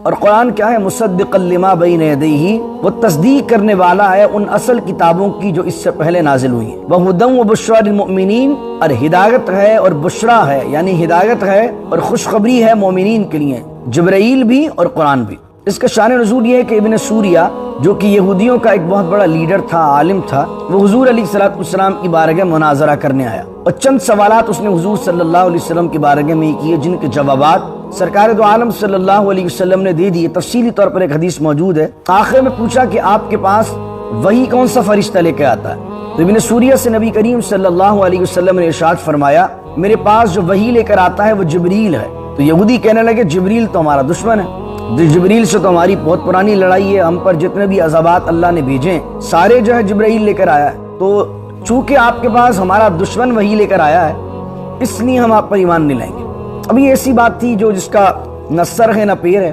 اور قرآن کیا ہے؟ مصدق لما بین یدیہ، وہ تصدیق کرنے والا ہے ان اصل کتابوں کی جو اس سے پہلے نازل ہوئی ہیں۔ وہدی وبشریٰ للمؤمنین، اور ہدایت ہے اور بشرا ہے، یعنی ہدایت ہے اور خوشخبری ہے مومنین کے لیے، جبرائیل بھی اور قرآن بھی۔ اس کا شان نزول یہ ہے کہ ابن سوریہ جو کہ یہودیوں کا ایک بہت بڑا لیڈر تھا، عالم تھا، وہ حضور علیہ السلام کی بارگاہ مناظرہ کرنے آیا اور چند سوالات اس نے حضور صلی اللہ علیہ وسلم کی بارگاہ میں کیے، جن کے جوابات سرکار دو عالم صلی اللہ علیہ وسلم نے دے دیے۔ تفصیلی طور پر ایک حدیث موجود ہے۔ آخر میں پوچھا کہ آپ کے پاس وہی کون سا فرشتہ لے کے آتا ہے؟ تو ابن سوریہ سے نبی کریم صلی اللہ علیہ وسلم نے ارشاد فرمایا، میرے پاس جو وحی لے کر آتا ہے وہ جبریل ہے۔ تو یہودی کہنے لگے جبریل تو ہمارا دشمن ہے، جبریل سے تو ہماری بہت پرانی لڑائی ہے، ہم پر جتنے بھی عذابات اللہ نے بھیجے سارے جو ہے جبریل لے کر آیا ہے، تو چونکہ آپ کے پاس ہمارا دشمن وحی لے کر آیا ہے اس لیے ہم آپ پر ایمان نہیں لائیں گے۔ ابھی ایسی بات تھی جو جس کا نہ سر ہے نہ پیر ہے۔